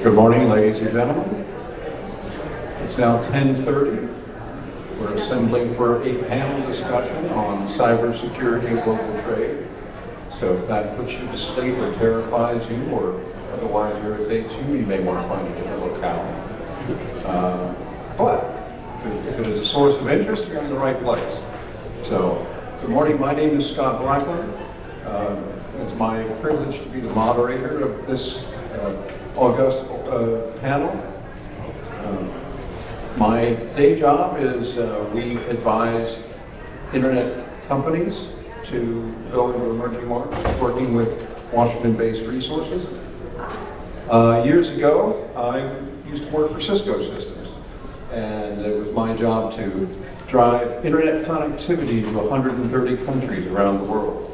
Good morning, ladies and gentlemen. It's now 10:30. We're assembling for a panel discussion on cybersecurity and global trade. So if that puts you to sleep or terrifies you or otherwise irritates you, you may want to find a different locale. But if it is a source of interest, you're in the right place. So, good morning. My name is Scott Blacklin. It's my privilege to be the moderator of this august panel. My day job is we advise internet companies to go into emerging markets, working with Washington-based resources. Years ago, I used to work for Cisco Systems, and it was my job to drive internet connectivity to 130 countries around the world.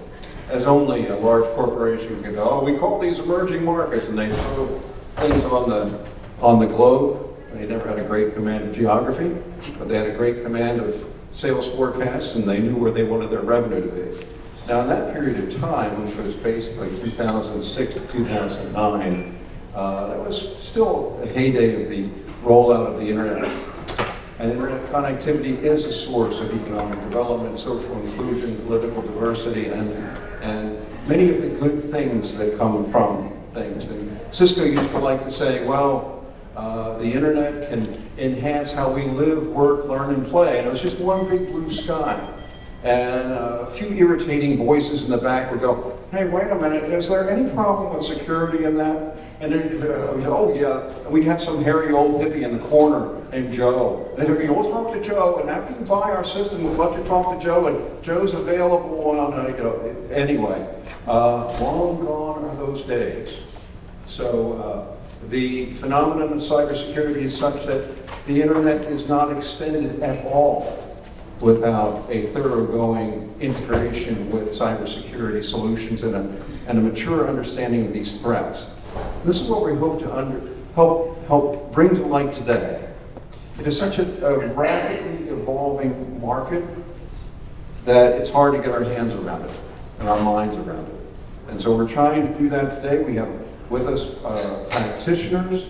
As only a large corporation can go, oh, we call these emerging markets, and they throw things on the globe. They never had a great command of geography, but they had a great command of sales forecasts, and they knew where they wanted their revenue to be. Now, in that period of time, which was basically 2006 to 2009, that was still a heyday of the rollout of the internet. And internet connectivity is a source of economic development, social inclusion, political diversity, and many of the good things that come from things. And Cisco used to like to say, well, the internet can enhance how we live, work, learn, and play. And it was just one big blue sky. And a few irritating voices in the back would go, hey, wait a minute, is there any problem with security in that? And then, oh yeah, and we'd have some hairy old hippie in the corner named Joe. And they'd go, we'll talk to Joe, and after you buy our system, we'll let you talk to Joe, and Joe's available on, anyway. Long gone are those days. So the phenomenon of cybersecurity is such that the internet is not extended at all without a thoroughgoing integration with cybersecurity solutions and a mature understanding of these threats. This is what we hope to help bring to light today. It is such a rapidly evolving market that it's hard to get our hands around it and our minds around it. And so we're trying to do that today. We have with us practitioners,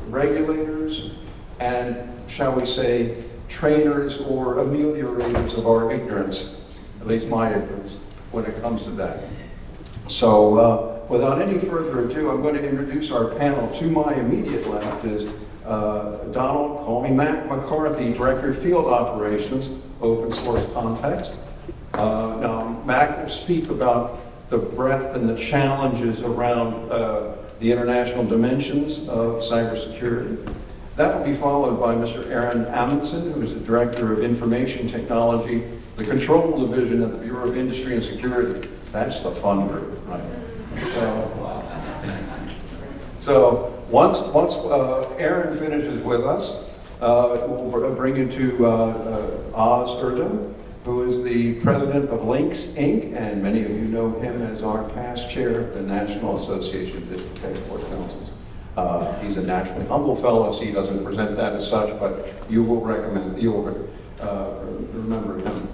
regulators, and shall we say, trainers or ameliorators of our ignorance, at least my ignorance, when it comes to that. So without any further ado, I'm going to introduce our panel. To my immediate left is Donald, call me Mac McCarthy, Director of Field Operations, Open Source Context. Now, Mac will speak about the breadth and the challenges around the international dimensions of cybersecurity. That will be followed by Mr. Erdem Amundson, who is the Director of Information Technology, the Control Division at the Bureau of Industry and Security. That's the fun group, right? So once Aaron finishes with us, we'll bring you to Oz Erdem, who is the president of Links, Inc., and many of you know him as our past chair of the National Association of District Export Councils. He's a naturally humble fellow, so he doesn't present that as such, but you will remember him.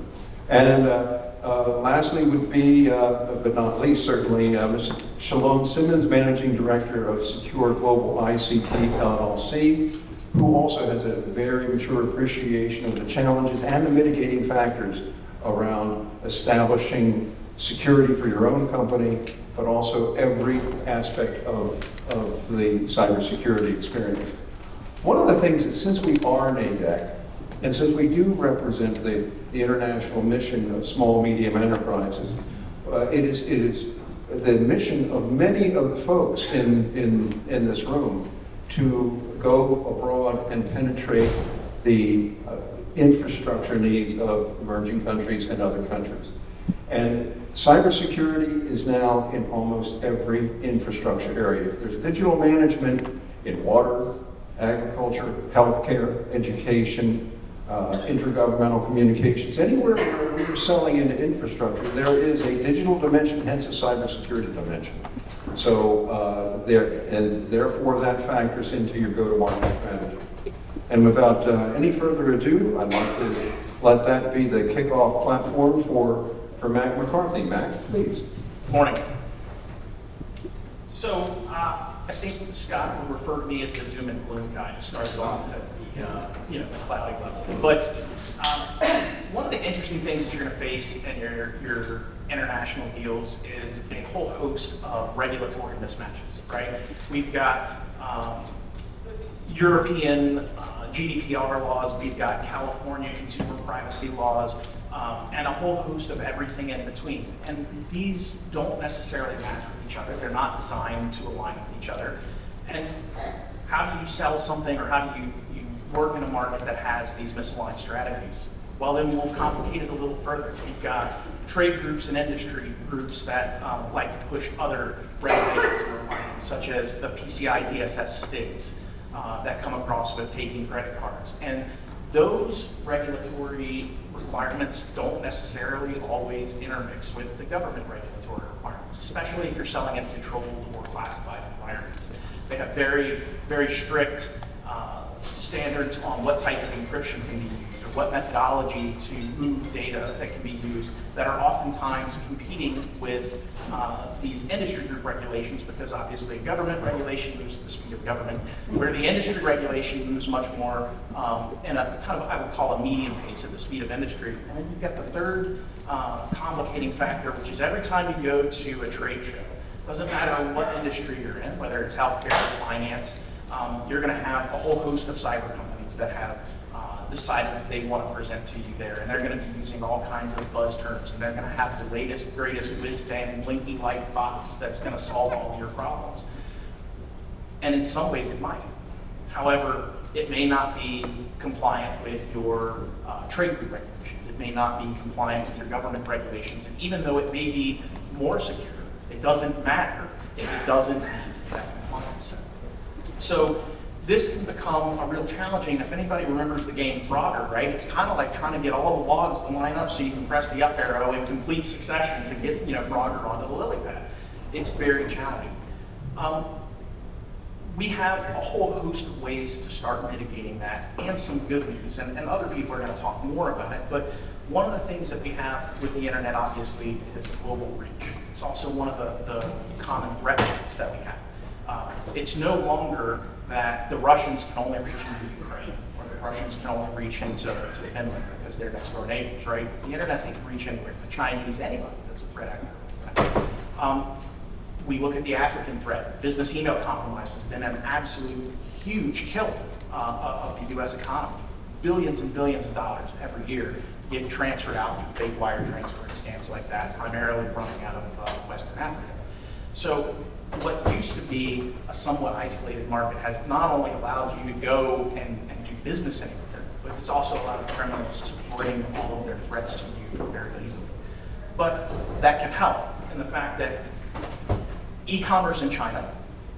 And lastly would be, but not least certainly, Ms. Shalon Simmons, Managing Director of Secure Global ICT LLC, who also has a very mature appreciation of the challenges and the mitigating factors around establishing security for your own company, but also every aspect of the cybersecurity experience. One of the things is, since we are NADEC, and since we do represent the international mission of small, medium enterprises, it is the mission of many of the folks in this room to go abroad and penetrate the infrastructure needs of emerging countries and other countries. And cybersecurity is now in almost every infrastructure area. There's digital management in water, agriculture, healthcare, education, intergovernmental communications. Anywhere where we're selling into infrastructure, there is a digital dimension, hence a cybersecurity dimension. So therefore that factors into your go-to-market strategy. And without any further ado, I'd like to let that be the kickoff platform for Mac McCarthy. Mac, please. Morning. So I think Scott would refer to me as the doom and gloom guy who started off at the cloudy level. But one of the interesting things that you're going to face in your international deals is a whole host of regulatory mismatches, right? We've got European GDPR laws, we've got California consumer privacy laws, and a whole host of everything in between. And these don't necessarily match with each other. They're not designed to align with each other. And how do you sell something, or how do you work in a market that has these misaligned strategies? Well, then we'll complicate it a little further. We've got trade groups and industry groups that like to push other regulations and requirements, such as the PCI DSS STIGs that come across with taking credit cards. And those regulatory requirements don't necessarily always intermix with the government regulatory requirements, especially if you're selling in controlled or classified environments. They have very, very strict standards on what type of encryption can be used, or what methodology to move data that can be used, that are oftentimes competing with these industry group regulations, because obviously government regulation moves at the speed of government, where the industry regulation moves much more in a kind of, I would call, a medium pace at the speed of industry. And then you've got the third complicating factor, which is every time you go to a trade show, doesn't matter what industry you're in, whether it's healthcare or finance, you're going to have a whole host of cyber companies that have decided that they want to present to you there, and they're going to be using all kinds of buzz terms, and they're going to have the latest, greatest whiz-bang, blinky-light box that's going to solve all of your problems. And in some ways it might. However, it may not be compliant with your trade group regulations. It may not be compliant with your government regulations. And even though it may be more secure, it doesn't matter if it doesn't meet that compliance set. So this can become a real challenging. If anybody remembers the game Frogger, right? It's kind of like trying to get all the logs to line up so you can press the up arrow in complete succession to get Frogger onto the lily pad. It's very challenging. We have a whole host of ways to start mitigating that, and some good news, and other people are going to talk more about it, but one of the things that we have with the internet, obviously, is global reach. It's also one of the common threat that we have. It's no longer that the Russians can only reach into Ukraine, or the Russians can only reach into Finland because they're next door neighbors, right? The internet, they can reach anywhere. The Chinese, anybody that's a threat actor. We look at the African threat. Business email compromise has been an absolute huge killer of the U.S. economy. Billions and billions of dollars every year get transferred out through fake wire transfer and scams like that, primarily running out of Western Africa. So what used to be a somewhat isolated market has not only allowed you to go and do business anywhere, but it's also allowed criminals to bring all of their threats to you very easily. But that can help in the fact that e-commerce in China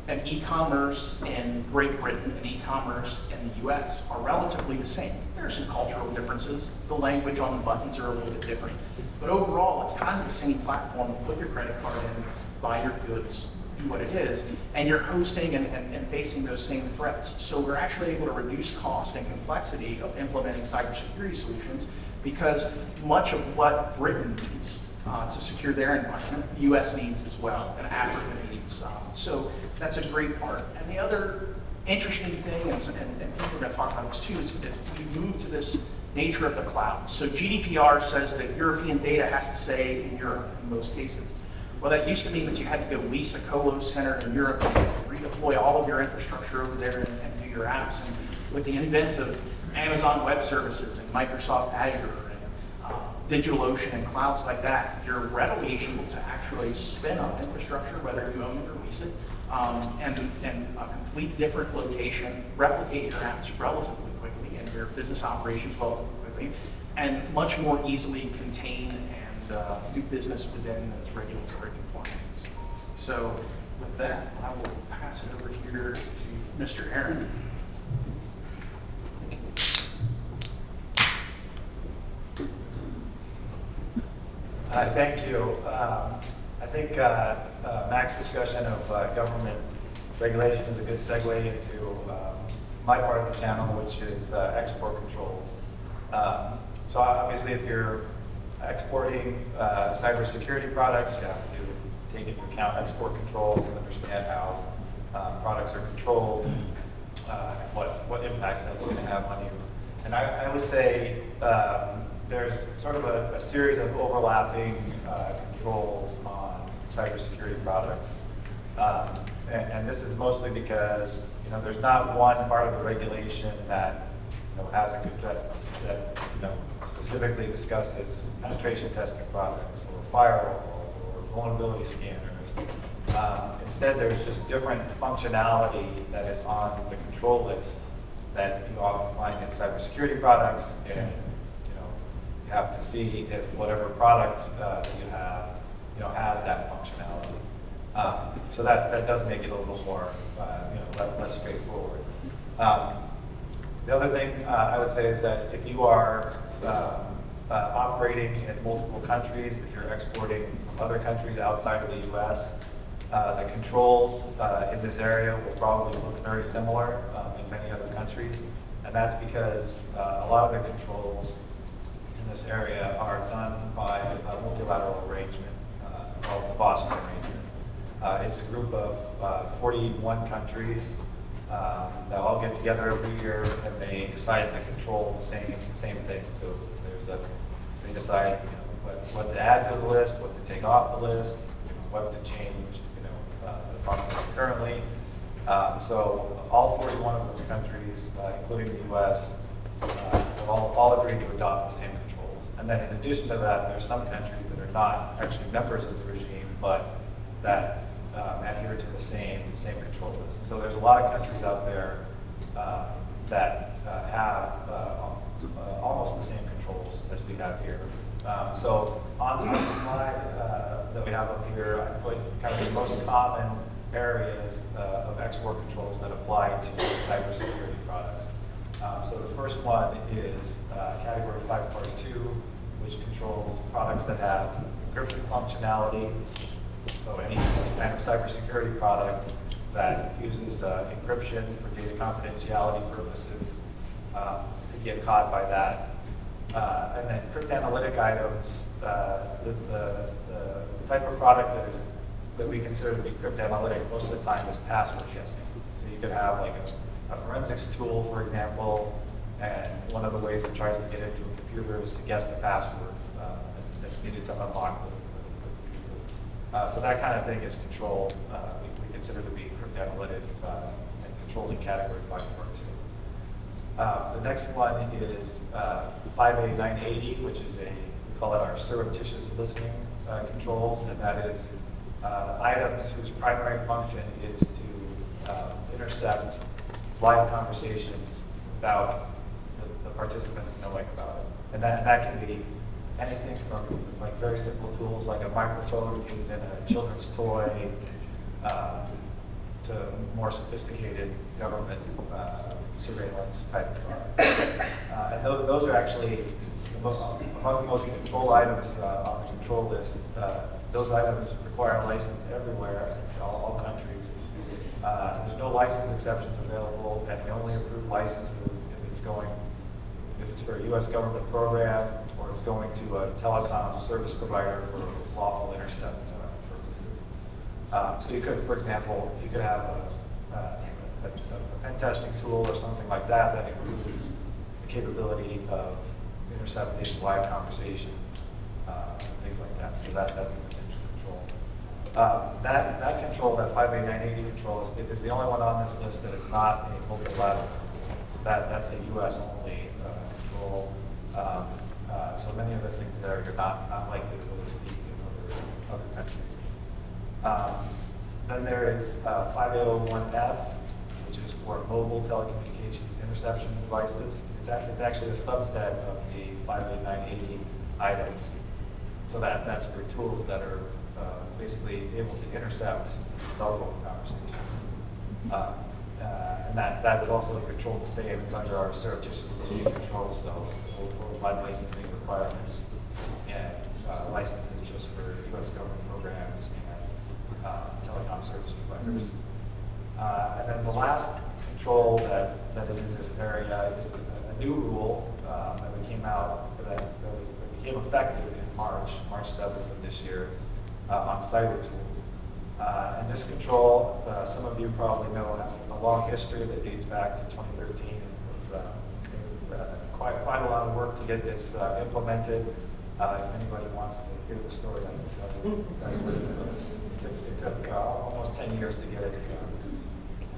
and e-commerce in Great Britain and e-commerce in the US are relatively the same. There are some cultural differences. The language on the buttons are a little bit different. But overall, it's kind of the same platform. Put your credit card in, buy your goods, do what it is, and you're hosting and facing those same threats. So we're actually able to reduce cost and complexity of implementing cybersecurity solutions, because much of what Britain needs to secure their environment, the US needs as well, and Africa needs. So that's a great part. And the other interesting thing, and people are going to talk about this too, is that we move to this nature of the cloud. So GDPR says that European data has to stay in Europe in most cases. Well, that used to mean that you had to go lease a colo center in Europe and redeploy all of your infrastructure over there and do your apps. And with the advent of Amazon Web Services and Microsoft Azure, DigitalOcean and clouds like that, you're readily able to actually spin up infrastructure, whether you own it or lease it, and a complete different location, replicate your apps relatively quickly and your business operations relatively quickly, and much more easily contain and do business within those regulatory compliances. So with that, I will pass it over here to Mr. Aaron. Thank you. I think Mac's discussion of government regulation is a good segue into my part of the channel, which is export controls. So obviously, if you're exporting cybersecurity products, you have to take into account export controls and understand how products are controlled, and what impact that's going to have on you. And I would say there's sort of a series of overlapping controls on cybersecurity products. And this is mostly because there's not one part of the regulation that has a good that specifically discusses penetration testing products or firewalls or vulnerability scanners. Instead, there's just different functionality that is on the control list that you often find in cybersecurity products, and you have to see if whatever product that you have has that functionality. So that does make it a little more less straightforward. The other thing I would say is that if you are operating in multiple countries, if you're exporting from other countries outside of the U.S., the controls in this area will probably look very similar in many other countries, and that's because a lot of the controls in this area are done by a multilateral arrangement called the Boston Arrangement. It's a group of 41 countries that all get together every year, and they decide to control the same thing. So they decide what to add to the list, what to take off the list, what to change. That's on the list currently. So all 41 of those countries, including the U.S., all agreed to adopt the same controls. And then in addition to that, there's some countries that are not actually members of the regime, but that adhere to the same control list. So there's a lot of countries out there that have almost the same controls as we have here. So on the slide that we have up here, I put kind of the most common areas of export controls that apply to cybersecurity products. So the first one is Category 5 Part 2, which controls products that have encryption functionality. So any kind of cybersecurity product that uses encryption for data confidentiality purposes could get caught by that. And then cryptanalytic items, the type of product that we consider to be cryptanalytic most of the time is password guessing. So you could have like a forensics tool, for example, and one of the ways it tries to get into a computer is to guess the password that's needed to unlock the computer. So that kind of thing is controlled. We consider to be cryptanalytic and controlled in Category 5 Part 2. The next one is 5A980, which is we call it our surreptitious listening controls, and that is items whose primary function is to intercept live conversations without the participants knowing about it. And that can be anything from like very simple tools like a microphone in a children's toy to more sophisticated government surveillance type products. And those are actually among the most controlled items on the control list. Those items require a license everywhere in all countries. There's no license exceptions available, and we only approve licenses if it's for a U.S. government program or it's going to a telecom service provider for lawful intercept purposes. So you could, for example, you could have a pen testing tool or something like that includes the capability of intercepting live conversations, things like that. So that's a potential control. That control, that 5A980 control, is the only one on this list that is not a multilateral control. So that's a U.S. only control. So many of the things there you're not likely to really see in other countries. Then there is 5A01F, which is for mobile telecommunications interception devices. It's actually a subset of the 5A980 items. So that's for tools that are basically able to intercept cell phone conversations. And that is also controlled the same. It's under our surreptitious listening control, so worldwide licensing requirements and licenses just for U.S. government programs and telecom service providers. And then the last control that is in this area is a new rule that came out that became effective in March 7th of this year on cyber tools. And this control, some of you probably know, has a long history that dates back to 2013. It was quite a lot of work to get this implemented. If anybody wants to hear the story, I can tell you. It took almost 10 years to get it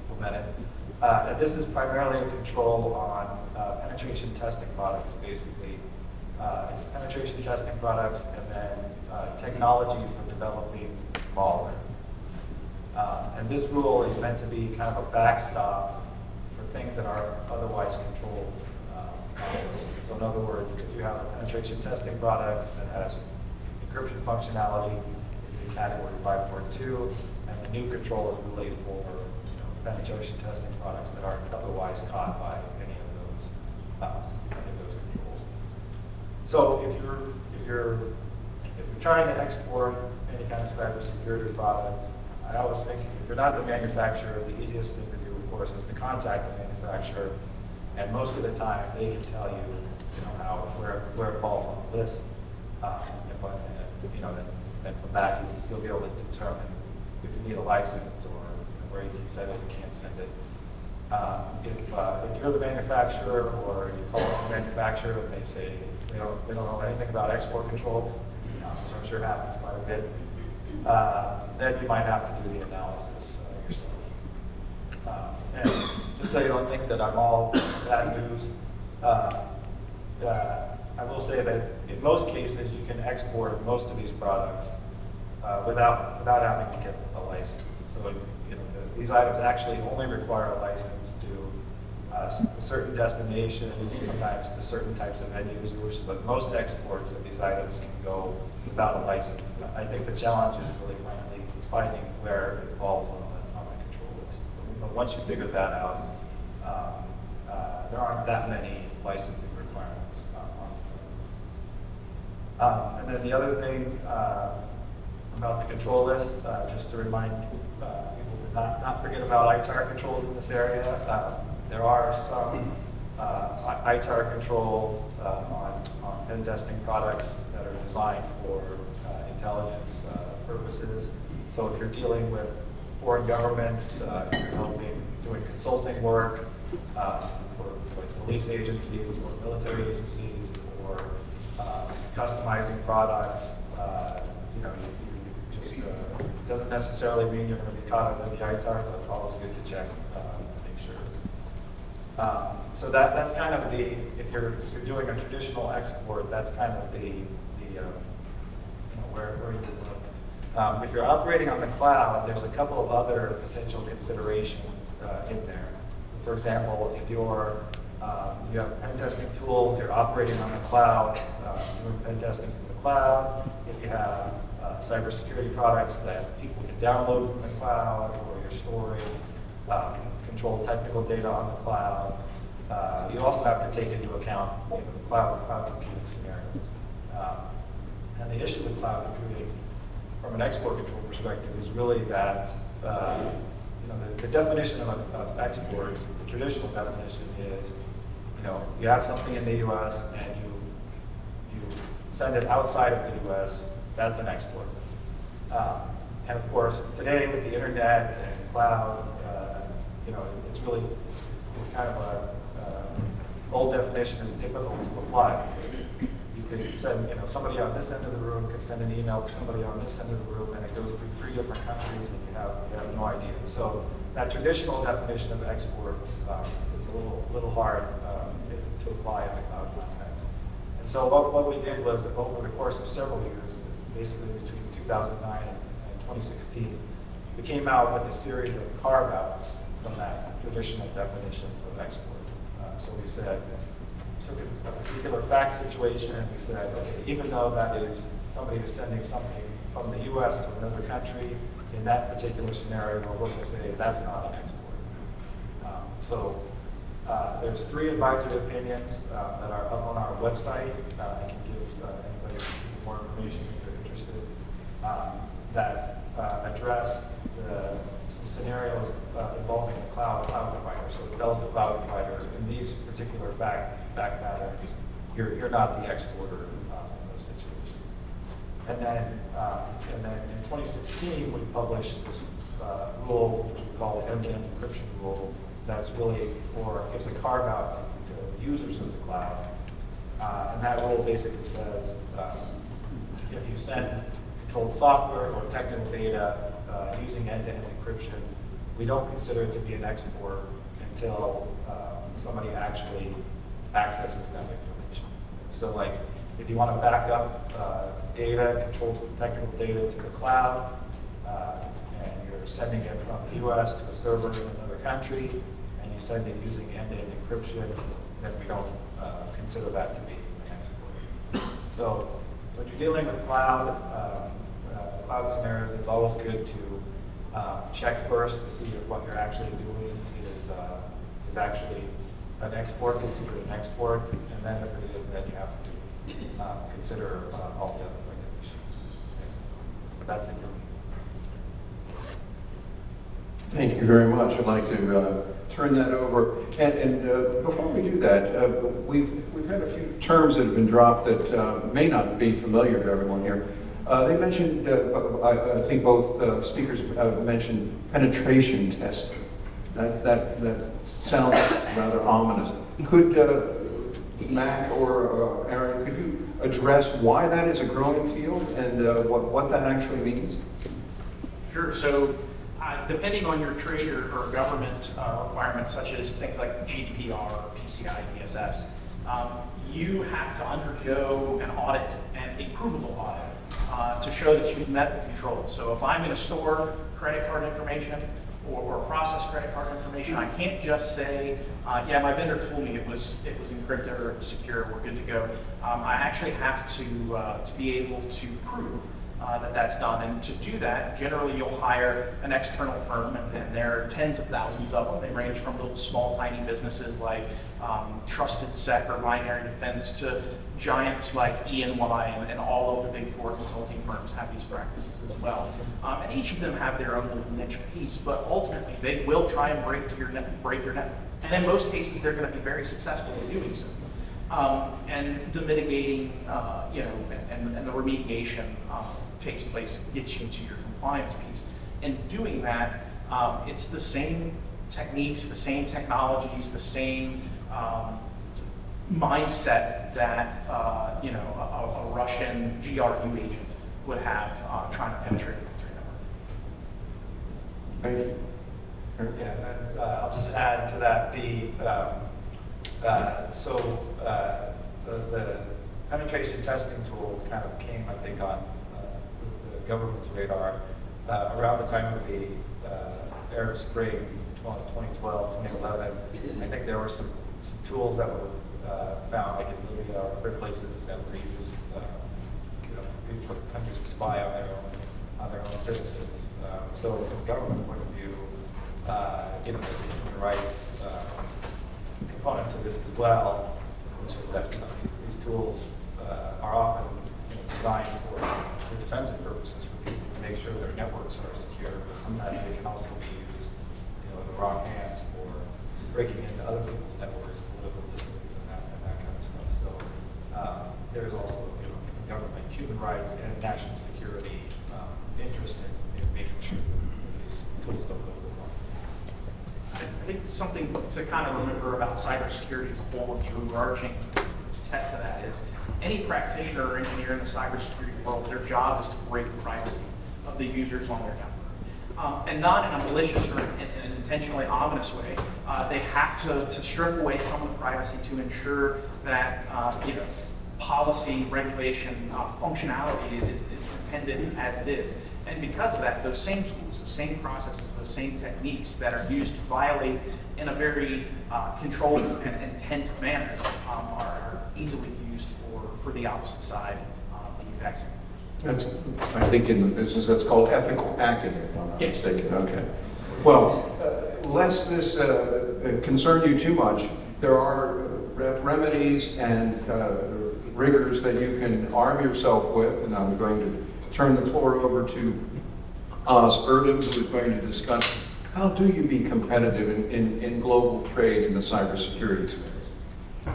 implemented. And this is primarily a control on penetration testing products, basically. It's penetration testing products and then technology for developing malware. And this rule is meant to be kind of a backstop for things that are otherwise controlled. So in other words, if you have a penetration testing product that has encryption functionality, it's in category 5.2, and the new control is really for penetration testing products that aren't otherwise caught by any of those controls. So if you're trying to export any kind of cybersecurity product, I always think if you're not the manufacturer, the easiest thing to do, of course, is to contact the manufacturer, and most of the time they can tell you, where it falls on the list, then from that you'll be able to determine if you need a license or where you can send it and can't send it. If you're the manufacturer or you call the manufacturer and they say they don't know anything about export controls, which I'm sure happens quite a bit, then you might have to do the analysis yourself. And just so you don't think that I'm all bad news, I will say that in most cases you can export most of these products without having to get a license. So these items actually only require a license to certain destinations, sometimes to certain types of end users, but most exports of these items can go without a license. I think the challenge is really finding where it falls on the control list. But once you figure that out, there aren't that many licensing requirements on these items. And then the other thing about the control list, just to remind people to not forget about ITAR controls in this area. There are some ITAR controls on pen testing products that are designed for intelligence purposes. So if you're dealing with foreign governments, if you're doing consulting work for police agencies or military agencies, or customizing products, it doesn't necessarily mean you're going to be caught up in the ITAR, but it's always good to check to make sure. So that's kind of if you're doing a traditional export, that's kind of where you would look. If you're operating on the cloud, there's a couple of other potential considerations in there. For example, if you have pen testing tools, you're operating on the cloud, doing pen testing from the cloud. If you have cybersecurity products that people can download from the cloud, or you're storing controlled technical data on the cloud, you also have to take into account the cloud computing scenarios. And the issue with cloud computing, from an export control perspective, is really that the definition of export, the traditional definition is, you have something in the U.S. and you send it outside of the U.S. That's an export. And of course, today with the internet and cloud, it's kind of a old definition is difficult to apply, because you could send, somebody on this end of the room could send an email to somebody on this end of the room, and it goes through 3 different countries, and you have no idea. So that traditional definition of export is a little hard to apply in the cloud context. And so what we did was, over the course of several years, basically between 2009 and 2016, we came out with a series of carve-outs from that traditional definition of export. So we said, took a particular fact situation, and we said, okay, even though that is somebody is sending something from the U.S. to another country, in that particular scenario, we're going to say that's not an export. So there's 3 advisory opinions that are up on our website. I can give anybody more information if they're interested, that address some scenarios involving the cloud provider. So it tells the cloud provider, in these particular fact patterns, you're not the exporter in those situations. And then in 2016, we published this rule, which we call the end-to-end encryption rule. That's really gives a carve out to users of the cloud. And that rule basically says if you send controlled software or technical data using end-to-end encryption, we don't consider it to be an export until somebody actually accesses that information. So like, if you want to back up data, controlled technical data to the cloud, and you're sending it from the US to a server in another country, and you send it using end-to-end encryption, then we don't consider that to be an export. So when you're dealing with cloud scenarios, it's always good to check first to see if what you're actually doing is actually an export, consider it an export, and then if it is, then you have to consider all the other regulations. So that's it for me. Thank you very much. I'd like to turn that over. And before we do that, we've had a few terms that have been dropped that may not be familiar to everyone here. They mentioned, I think both speakers mentioned penetration testing. That sounds rather ominous. Could Mac or Aaron, could you address why that is a growing field and what that actually means? Sure. So depending on your trade or government requirements, such as things like GDPR or PCI DSS, you have to undergo an audit and a provable audit to show that you've met the controls. So if I'm going to store credit card information or process credit card information, I can't just say, yeah, my vendor told me it was encrypted or it was secure, we're good to go. I actually have to be able to prove that that's done. And to do that, generally you'll hire an external firm, and there are tens of thousands of them. They range from little small tiny businesses like Trusted Sec or Binary Defense to giants like E&Y and all of the big four consulting firms have these practices as well. And each of them have their own little niche piece, but ultimately they will try and break your network. And in most cases, they're going to be very successful in doing so. And the mitigating, and the remediation takes place, gets you to your compliance piece. In doing that, it's the same techniques, the same technologies, the same mindset that a Russian GRU agent would have trying to penetrate the network. Thank you. Yeah, and I'll just add to that the penetration testing tools kind of came, I think, on the government's radar around the time of the Arab Spring 2012, 2011. I think there were some tools that were found, like in Libya or other places, that were used, for countries to spy on their own citizens. So from a government point of view, the human rights component to this as well, which is that these tools are often designed for defensive purposes, for people to make sure their networks are secure, but sometimes they can also be used in the wrong hands for breaking into other people's networks, political dissidents, and that kind of stuff. So there's also government, human rights, and national security interest in making sure that these tools don't go to the wrong. I think something to kind of remember about cybersecurity as a whole, the overarching tech to that is any practitioner or engineer in the cybersecurity world, their job is to break the privacy of the users on their network. And not in a malicious or an intentionally ominous way. They have to strip away some of the privacy to ensure that policy, regulation, functionality is intended as it is. And because of that, those same tools, the same processes, those same techniques that are used to violate in a very controlled and intent manner are easily used for the opposite side the exact same. That's, I think in the business, that's called ethical hacking, if I'm not Yes. mistaken. Okay. Well, lest this concern you too much, there are remedies and rigors that you can arm yourself with, and I'm going to turn the floor over to Erdem, who is going to discuss how do you be competitive in global trade in the cybersecurity space.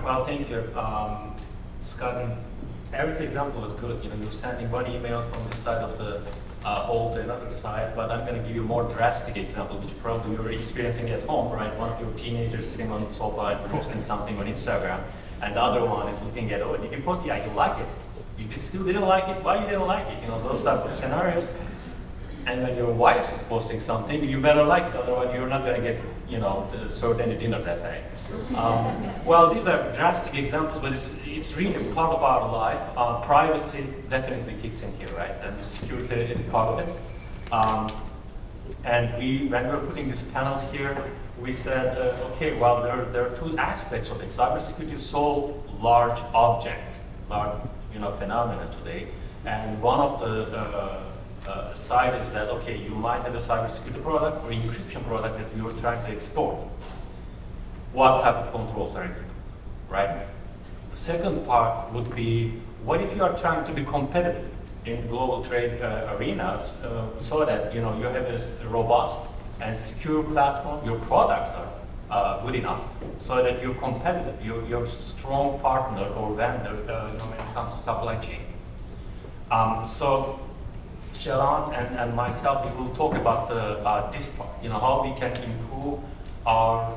Well, thank you. Scott and Eric's example was good. You know, you're sending one email from this side of the hall to another side, but I'm going to give you a more drastic example, which probably you're experiencing at home, right? One of your teenagers sitting on the sofa and posting something on Instagram, and the other one is looking at, oh, did you post? Yeah, you like it. You still didn't like it. Why you didn't like it? You know, those type of scenarios. And when your wife is posting something, you better like it, otherwise you're not going to get, you know, served any dinner that day. Well, these are drastic examples, but it's really part of our life. Privacy definitely kicks in here, right? And the security is part of it. And when we were putting these panels here, we said, okay, well, there are two aspects of it. Cybersecurity is so large object, large, you know, phenomenon today, and one of the side is that, okay, you might have a cybersecurity product or encryption product that you're trying to export. What type of controls are included, right? The second part would be, what if you are trying to be competitive in global trade arenas so that, you know, you have this robust and secure platform, your products are good enough so that you're competitive, you're a strong partner or vendor you know, when it comes to supply chain. So Shalon and myself, we will talk about this part, you know, how we can improve our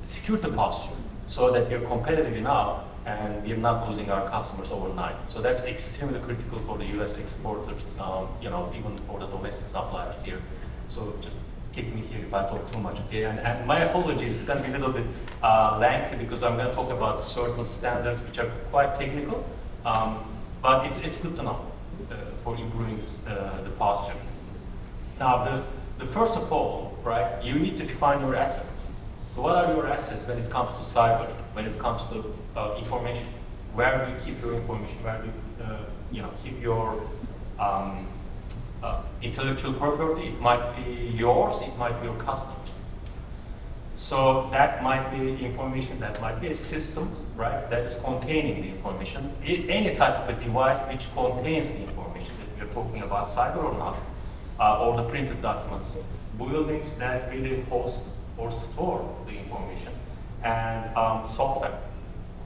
security posture so that we're competitive enough and we're not losing our customers overnight. So that's extremely critical for the US exporters, you know, even for the domestic suppliers here. So just kick me here if I talk too much, okay? And my apologies, it's gonna be a little bit lengthy because I'm gonna talk about certain standards which are quite technical, but it's good to know. For improving the posture. Now, the first of all, right, you need to define your assets. So what are your assets when it comes to cyber, when it comes to information? Where do you keep your information? Where do you know, keep your intellectual property? It might be yours, it might be your customers. So that might be information, that might be a system, right, that is containing the information. Any type of a device which contains the information that we're talking about, cyber or not, or the printed documents. Buildings that really host or store the information. And software.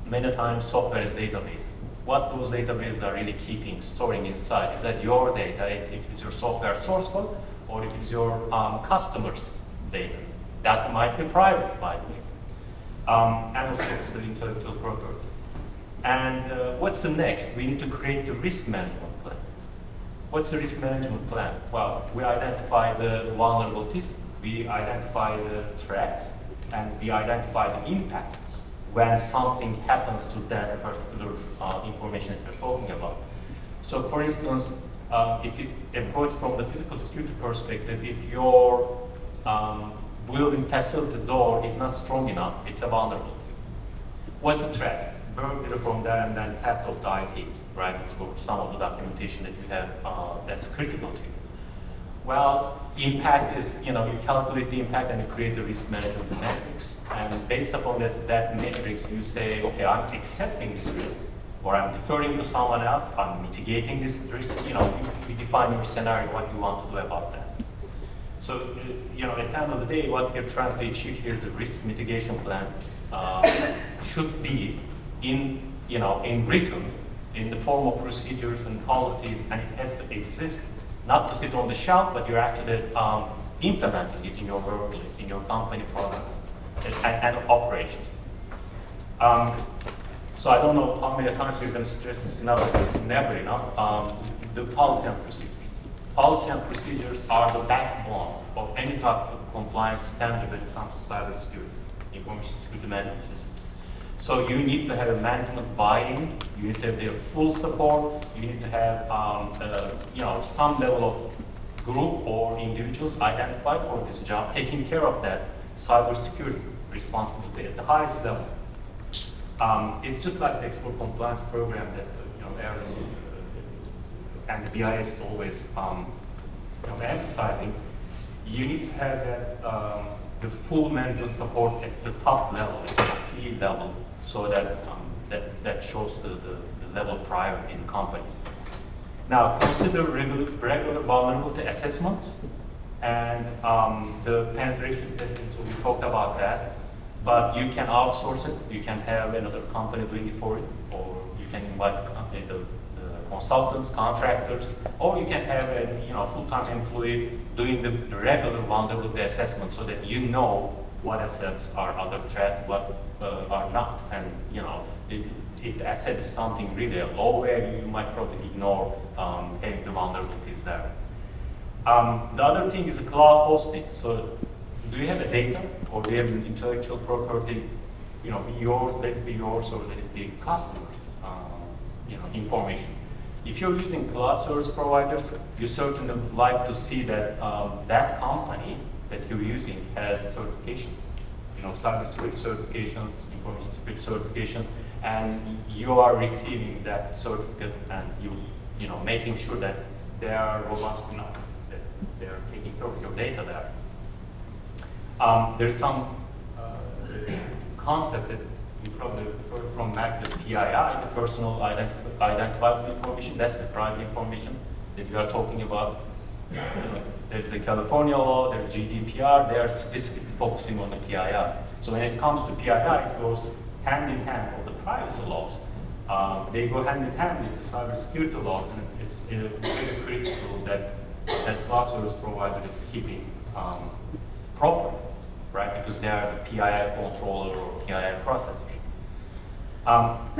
Many times software is databases. What those databases are really keeping, storing inside, is that your data, if it's your software source code, or if it's your customer's data. That might be private, by the way. And also it's the intellectual property. And what's the next? We need to create the risk management plan. What's the risk management plan? Well, we identify the vulnerabilities, we identify the threats, and we identify the impact when something happens to that particular information that we're talking about. So for instance, if you approach from the physical security perspective, if your building facility door is not strong enough, it's a vulnerability. What's the threat? Burglary from there and then theft of the IP, right? For some of the documentation that you have that's critical to you. Well, impact is, you know, you calculate the impact and you create a risk management matrix. And based upon that matrix, you say, okay, I'm accepting this risk, or I'm deferring to someone else, I'm mitigating this risk. You know, you define your scenario, what you want to do about that. So, you know, at the end of the day, what we're trying to achieve here is a risk mitigation plan should be in, you know, in written, in the form of procedures and policies, and it has to exist, not to sit on the shelf, but you're actually implementing it in your workplace, in your company products and operations. So I don't know how many times we're going to stress this enough, never enough, the policy and procedures. Policy and procedures are the backbone of any type of compliance standard when it comes to cybersecurity, information security management systems. So you need to have a management buy-in, you need to have their full support, you need to have you know, some level of group or individuals identified for this job, taking care of that cybersecurity responsibility at the highest level. It's just like the export compliance program that you know, Erdem and the BIS always you know, emphasizing. You need to have that the full management support at the top level, at the C level, so that that shows the level of priority in the company. Now, consider regular vulnerability assessments and the penetration testing. So we talked about that, but you can outsource it. You can have another company doing it for you, or You can invite the consultants, contractors, or you can have a full-time employee doing the regular vulnerability assessment so that you know what assets are under threat, what are not, and if the asset is something really low value, you might probably ignore having the vulnerabilities there. The other thing is cloud hosting. So do you have a data or do you have an intellectual property, let it be yours or let it be customers, information. If you're using cloud service providers, you certainly would like to see that that company that you're using has certifications, cybersecurity certifications, information security certifications, and you are receiving that certificate and making sure that they are robust enough, that they are taking care of your data there. There's some concept that you probably heard from Mac, the PII, the personal identifiable information. That's the private information that we are talking about. There's the California law, there's GDPR, they are specifically focusing on the PII. So when it comes to PII, it goes hand in hand with the privacy laws. They go hand in hand with the cybersecurity laws, and it's very critical that cloud service provider is keeping proper, right? Because they are the PII controller or PII processor.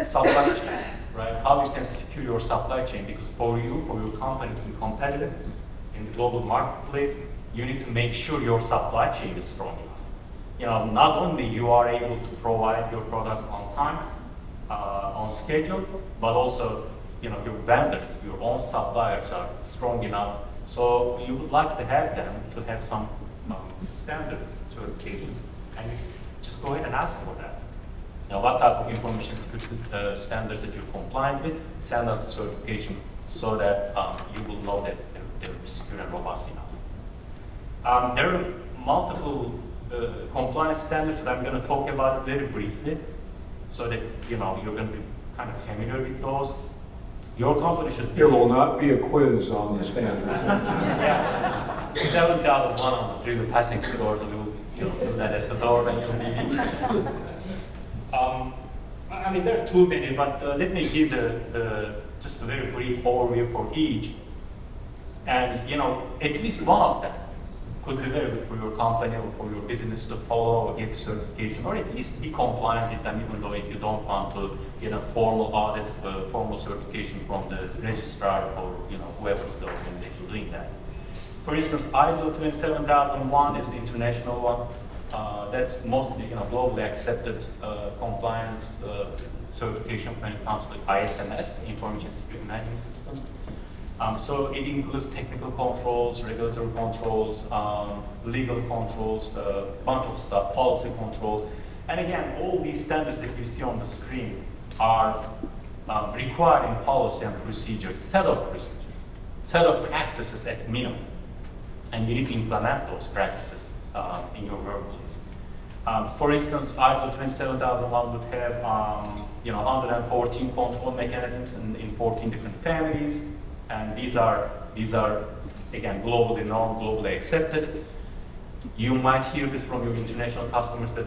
Supply chain, right? How you can secure your supply chain, because for your company to be competitive in the global marketplace, you need to make sure your supply chain is strong enough. Not only you are able to provide your products on time, on schedule, but also, your vendors, your own suppliers are strong enough. So you would like to have them to have some standards, certifications, and you just go ahead and ask for that. What type of information security standards that you're compliant with, send us a certification so that you will know that they're secure and robust enough. There are multiple compliance standards that I'm going to talk about very briefly, so that you're going to be kind of familiar with those. Your company should. There will not be a quiz on the standards. Yeah, 7 out of 1 on the passing scores, so we'll do that at the door when you'll leaving. There are too many, but let me give just a very brief overview for each. And at least one of them could be very good for your company or for your business to follow or get certification, or at least be compliant with them, even though if you don't want to get a formal audit, formal certification from the registrar or whoever is the organization doing that. For instance, ISO 27001 is the international one. That's mostly globally accepted compliance certification when it comes to ISMS, Information Security Management Systems. So it includes technical controls, regulatory controls, legal controls, a bunch of stuff, policy controls. And again, all these standards that you see on the screen are requiring policy and procedures, set of practices at minimum. And you need to implement those practices in your workplace. For instance, ISO 27001 would have 114 control mechanisms in 14 different families, and these are again globally known, globally accepted. You might hear this from your international customers that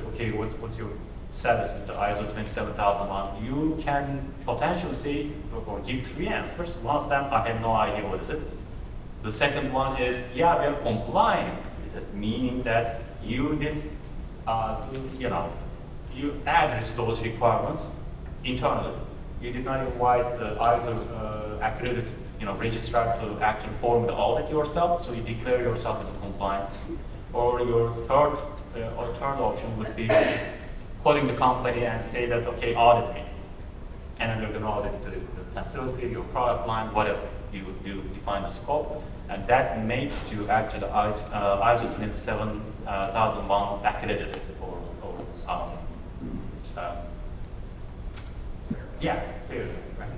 what's your status with the ISO 27001? You can potentially say or give 3 answers. One of them, I have no idea what is it. The second one is, yeah, we are compliant with it, meaning that you did, you address those requirements internally. You did not invite the ISO accredited, registrar to actually perform the audit yourself, so you declare yourself as compliant. Or your third option would be just calling the company and say that, okay, audit me. And then they're going to audit the facility, your product line, whatever. You define the scope, and that makes you actually ISO 27001 accredited fair, right?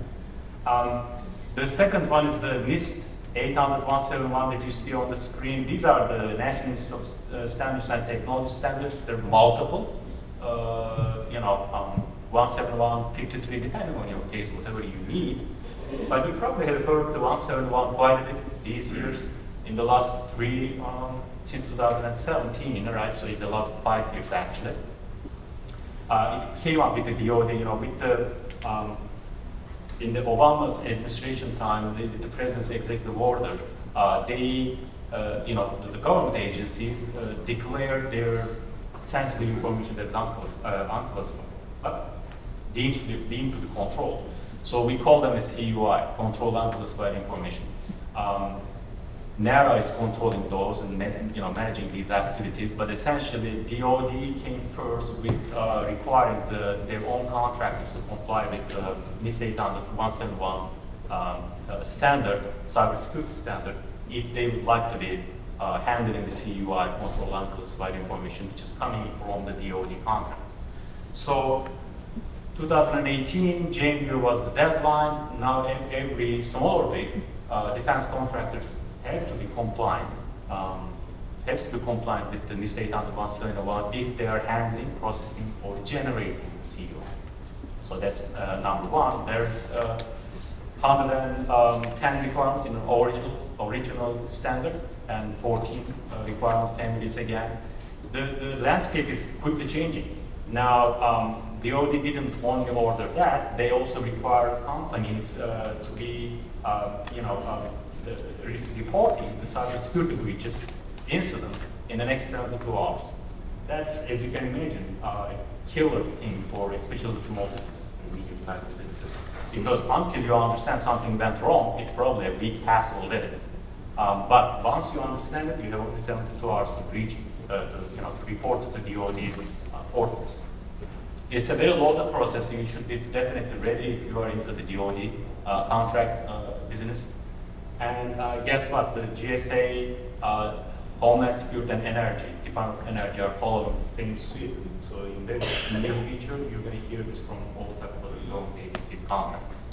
The second one is the NIST 800-171 that you see on the screen. These are the National Institute of Standards and Technology Standards. They're multiple, 171, 53, depending on your case, whatever you need. But you probably have heard the 171 quite a bit these years, in the last 3, since 2017, right? So in the last 5 years, actually. It came up with the DoD, with the in the Obama's administration time, the president's executive order, they, the government agencies declared their sensitive information that's unclassified, deemed to be controlled. So we call them a CUI, controlled unclassified information. NARA is controlling those and managing these activities, but essentially DoD came first with requiring their own contractors to comply with the NIST 171 standard, cybersecurity standard, if they would like to be handling the CUI, controlled unclassified information, which is coming from the DoD contracts. So 2018, January was the deadline. Now every small or big defense contractors have to be compliant, with the NIST 171 if they are handling, processing, or generating CUI. So that's number one. There's 110 requirements in an original standard and 14 requirement families again. The landscape is quickly changing. Now, DoD didn't only order that, they also require companies to be, reporting the cybersecurity breaches, incidents in the next 72 hours. That's, as you can imagine, a killer thing for especially small businesses and medium-sized businesses. Because until you understand something went wrong, it's probably a week past already. But once you understand it, you have only 72 hours to breach, to report to the DoD portals. It's a very loaded process. You should be definitely ready if you are into the DoD contract business. And guess what? The GSA, Homeland Security, and Energy, Department of Energy are following the same suit. So in the near future, you're going to hear this from all types of government agencies contracts.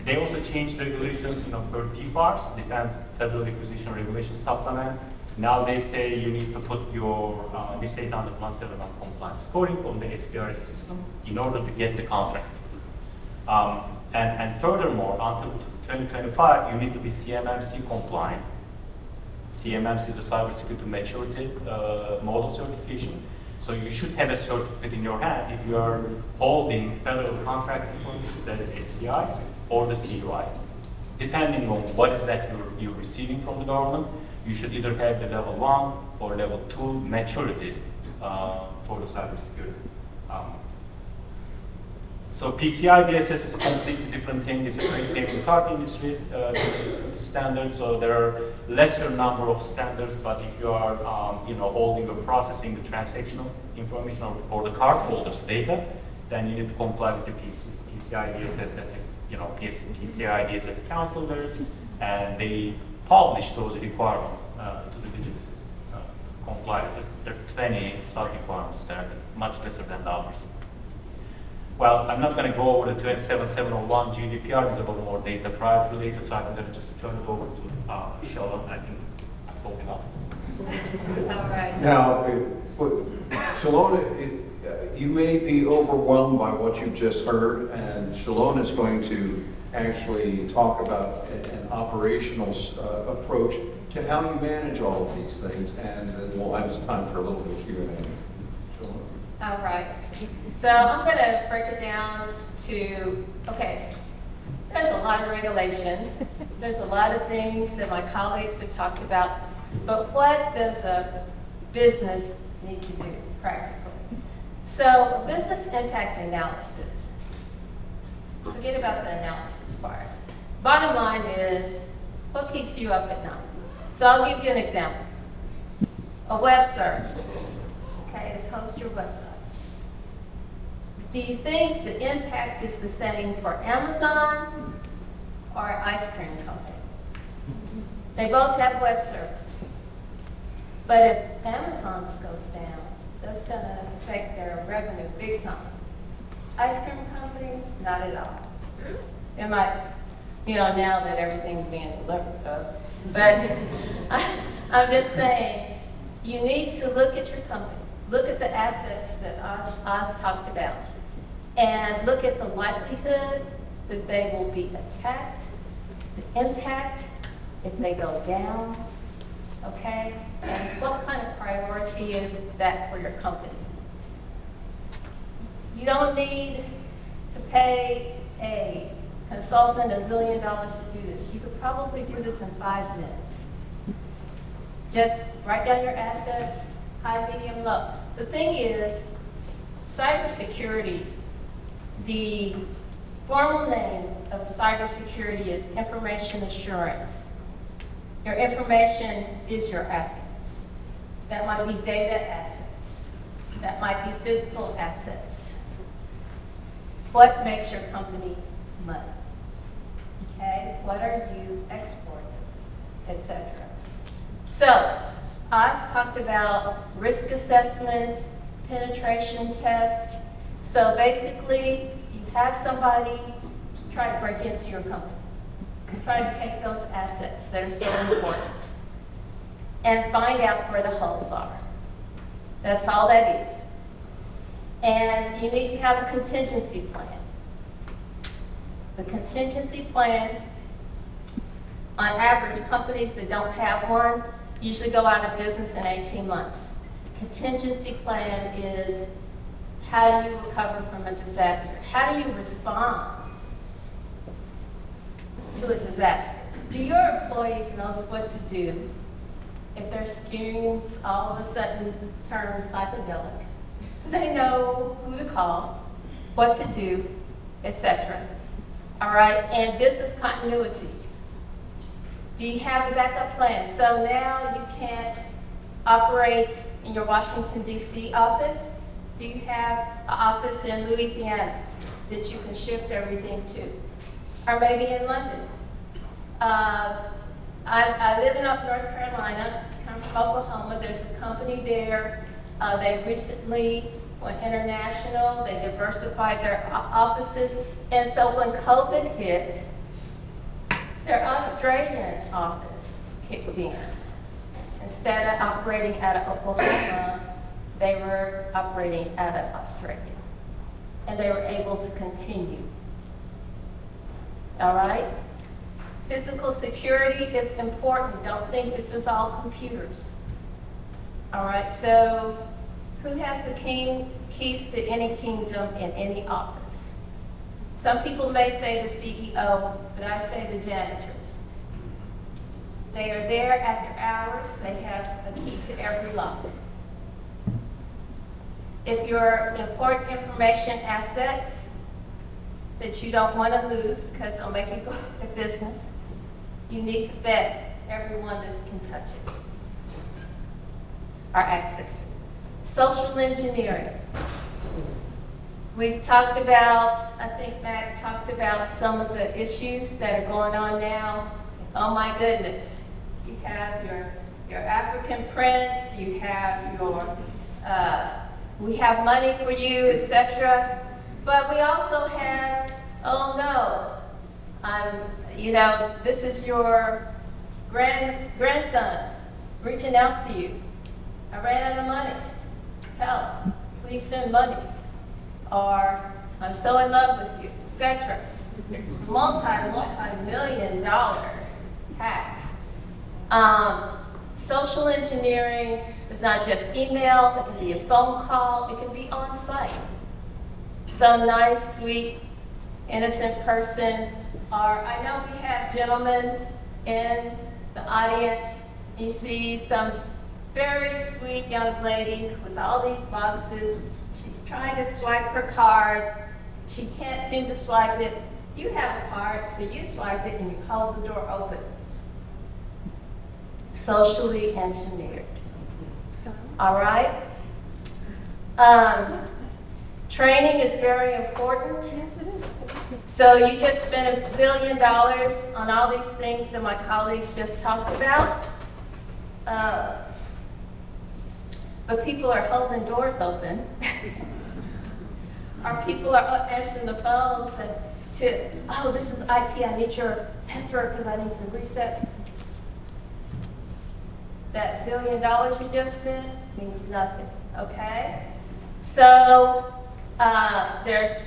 They also changed regulations, for DFARS, Defense Federal Acquisition Regulation Supplement. Now they say you need to put your NIST 171 compliance scoring on the SPRS system in order to get the contract. And furthermore, until 2025, you need to be CMMC compliant. CMMC is a cybersecurity maturity model certification. So you should have a certificate in your hand if you are holding federal contract information, that is HCI, or the CUI. Depending on what is that you're receiving from the government, you should either have the level 1 or level 2 maturity for the cybersecurity. So PCI DSS is a completely different thing. It's a payment card industry standard, so there are lesser number of standards, but if you are holding or processing the transactional information or the cardholder's data, then you need to comply with the PCI DSS. That's PCI DSS counselors, and they publish those requirements to the businesses comply with. There are 20 sub-requirements there, much lesser than ours. Well, I'm not going to go over the 27701 GDPR. There's a lot more data prior related, so I'm going to just turn it over to Shalon. I think I've spoken enough. All right. Now, Shalon, you may be overwhelmed by what you've just heard, and Shalon is going to actually talk about an operational approach to how you manage all of these things, and then we'll have some time for a little bit of Q&A. All right. So I'm going to break it down to, okay, there's a lot of regulations. There's a lot of things that my colleagues have talked about, but what does a business need to do practically? So business impact analysis. Forget about the analysis part. Bottom line is, what keeps you up at night? So I'll give you an example. A web server, okay, to host your website. Do you think the impact is the same for Amazon or an ice cream company? They both have web servers. But if Amazon's goes down, that's going to affect their revenue big time. Ice cream company, not at all. It might, now that everything's being delivered, but I'm just saying, you need to look at your company, look at the assets that Oz talked about, and look at the likelihood that they will be attacked, the impact if they go down, okay? And what kind of priority is that for your company? You don't need to pay a consultant $1 zillion to do this. You could probably do this in 5 minutes. Just write down your assets, high, medium, low. The thing is, cybersecurity, the formal name of cybersecurity is information assurance. Your information is your assets. That might be data assets. That might be physical assets. What makes your company money? Okay, what are you exporting, etc. So, Oz talked about risk assessments, penetration tests. So basically, you have somebody try to break into your company, try to take those assets that are so important, and find out where the holes are. That's all that is. And you need to have a contingency plan. The contingency plan, on average, companies that don't have one usually go out of business in 18 months. Contingency plan is how do you recover from a disaster? How do you respond to a disaster? Do your employees know what to do if their skin all of a sudden turns psychedelic? Do they know who to call, what to do, etc.? All right, and business continuity. Do you have a backup plan? So now you can't operate in your Washington, D.C. office. Do you have an office in Louisiana that you can shift everything to? Or maybe in London. I live in North Carolina, I'm from Oklahoma. There's a company there. They recently went international. They diversified their offices. And so when COVID hit, their Australian office kicked in. Instead of operating out of Oklahoma, they were operating out of Australia. And they were able to continue. All right? Physical security is important. Don't think this is all computers. All right, so who has the keys to any kingdom in any office? Some people may say the CEO, but I say the janitors. They are there after hours. They have a key to every lock. If your important information assets that you don't want to lose because they'll make you go out of business, you need to vet everyone that can touch it or access it. Social engineering. We've talked about, I think Matt talked about some of the issues that are going on now. Oh my goodness. You have your African prince, you have your, we have money for you, etc. But we also have, oh no, this is your grandson reaching out to you. I ran out of money. Help, please send money. Or I'm so in love with you, etc. It's multi-million-dollar hacks. Social engineering is not just email, it can be a phone call, it can be on site. Some nice, sweet, innocent person, or I know we have gentlemen in the audience. You see some very sweet young lady with all these boxes. She's trying to swipe her card. She can't seem to swipe it. You have a card, so you swipe it and you hold the door open. Socially engineered. All right? Training is very important. Yes, it is. So you just spent $1 billion on all these things that my colleagues just talked about. But people are holding doors open. Or people are answering the phones oh, this is IT, I need your password because I need to reset. That $1 zillion you just spent means nothing, okay? So there's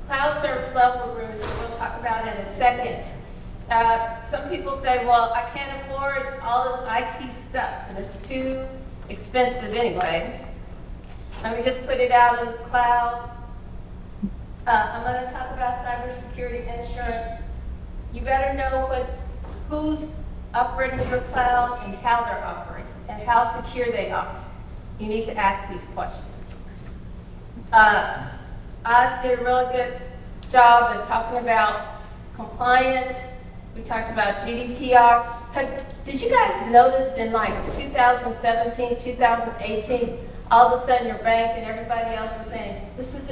cloud service level agreements that we'll talk about in a second. Some people say, well, I can't afford all this IT stuff, and it's too expensive anyway. Let me just put it out in the cloud. I'm going to talk about cybersecurity insurance. You better know who's operating your cloud and how they're operating and how secure they are. You need to ask these questions. Oz did a really good job of talking about compliance. We talked about GDPR. Did you guys notice in like 2017, 2018, all of a sudden your bank and everybody else is saying, this is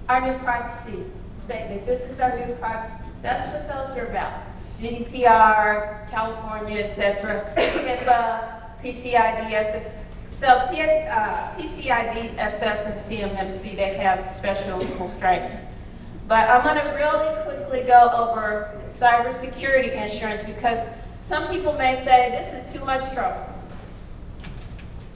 our new privacy statement, this is our new privacy. That's what those are about. GDPR, California, etc. HIPAA, PCI DSS. So PCI DSS and CMMC, they have special constraints. But I'm going to really quickly go over cybersecurity insurance because some people may say, this is too much trouble.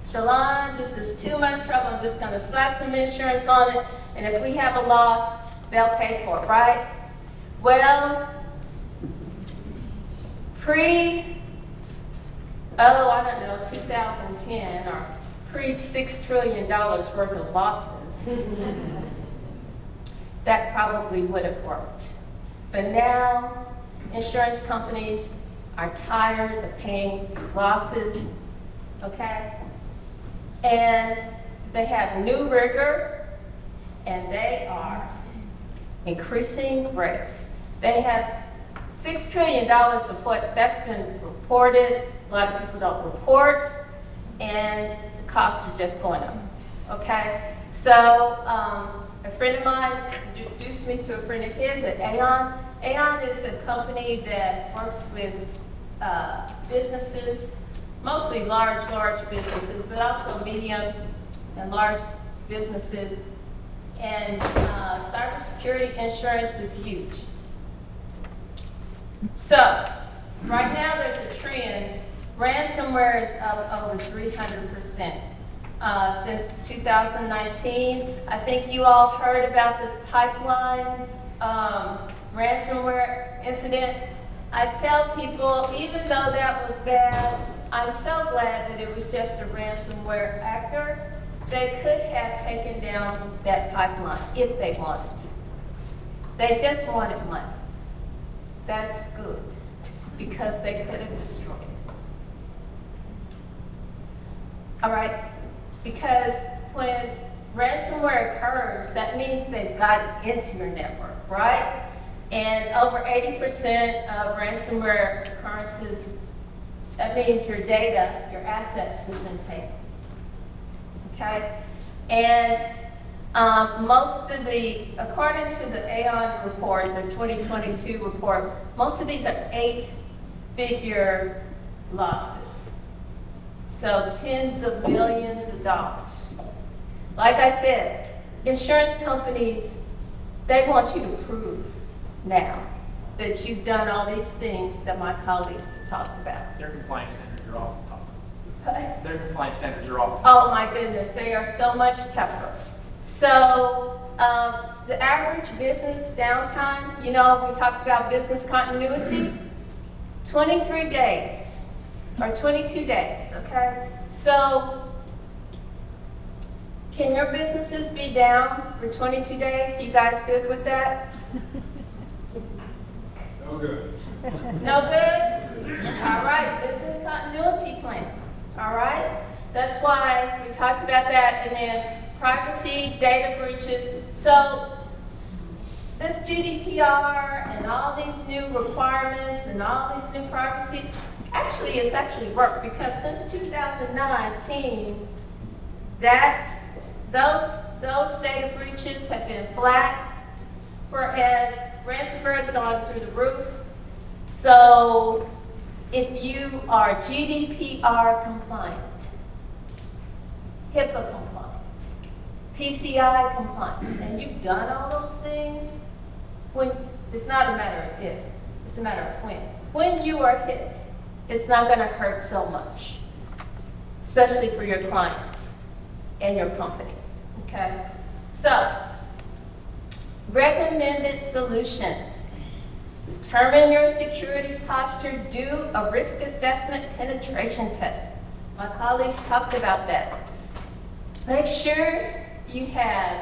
Shalon, this is too much trouble. I'm just going to slap some insurance on it, and if we have a loss, they'll pay for it, right? Well, I don't know, 2010 or pre-$6 trillion worth of losses, that probably would have worked. But now, insurance companies are tired of paying these losses, okay? And they have new rigor, and they are increasing rates. They have $6 trillion of what that's been reported. A lot of people don't report, and the costs are just going up, okay? So a friend of mine introduced me to a friend of his at Aon. Aon is a company that works with businesses, mostly large businesses, but also medium and large businesses. And cybersecurity insurance is huge. So, right now there's a trend. Ransomware is up over 300% since 2019. I think you all heard about this pipeline ransomware incident. I tell people, even though that was bad, I'm so glad that it was just a ransomware actor. They could have taken down that pipeline if they wanted to. They just wanted money. That's good, because they could have destroyed it. All right, because when ransomware occurs, that means they've got into your network, right? And over 80% of ransomware occurrences, that means your data, your assets has been taken, okay? And most of the, according to the Aon report, the 2022 report, most of these are 8-figure losses. So tens of millions of dollars. Like I said, insurance companies, they want you to prove now that you've done all these things that my colleagues have talked about. Their compliance standards are awful tough. Their compliance standards are awful. Oh my goodness, they are so much tougher. So the average business downtime, you know, we talked about business continuity, 23 days or 22 days, okay? So can your businesses be down for 22 days? You guys good with that? No good. No good? All right, business continuity plan. All right? That's why we talked about that. And then privacy, data breaches. So this GDPR and all these new requirements and all these new privacy, actually it's actually worked, because since 2019, those data breaches have been flat, whereas ransomware has gone through the roof. So if you are GDPR compliant, HIPAA compliant, PCI compliant, and you've done all those things, when it's not a matter of if, it's a matter of when. When you are hit, it's not going to hurt so much, especially for your clients and your company, okay? So, recommended solutions. Determine your security posture, do a risk assessment penetration test. My colleagues talked about that. Make sure you have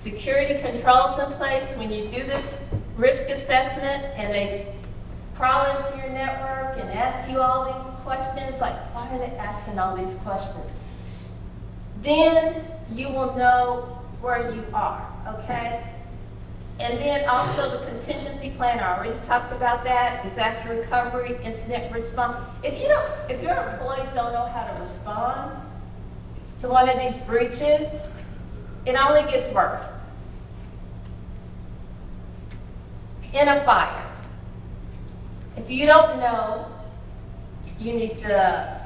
security controls in place when you do this risk assessment and they crawl into your network and ask you all these questions, like, why are they asking all these questions? Then you will know where you are, okay? And then also the contingency plan, I already talked about that, disaster recovery, incident response. If your employees don't know how to respond to one of these breaches, it only gets worse. In a fire, if you don't know, you need to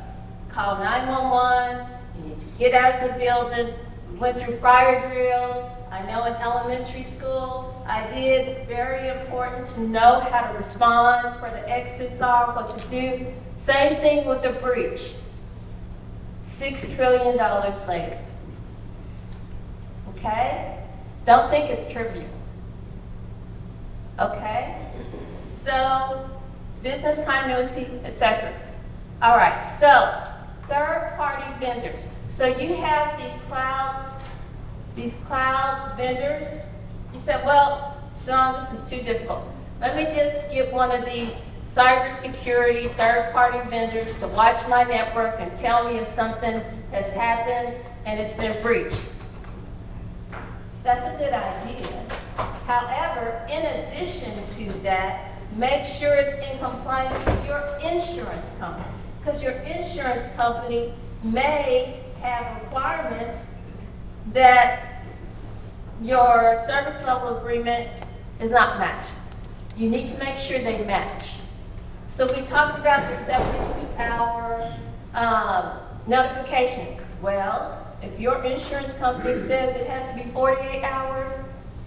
call 911, you need to get out of the building. We went through fire drills. I know in elementary school, I did, very important to know how to respond, where the exits are, what to do. Same thing with the breach. $6 trillion later. Okay? Don't think it's trivial. Okay? So, business continuity, etc. All right, so third-party vendors. So you have these cloud vendors. You said, well, Sean, this is too difficult. Let me just get one of these cybersecurity third-party vendors to watch my network and tell me if something has happened and it's been breached. That's a good idea. However, in addition to that, make sure it's in compliance with your insurance company, because your insurance company may have requirements that your service level agreement is not matched. You need to make sure they match. So we talked about the 72-hour notification. Well, if your insurance company says it has to be 48 hours,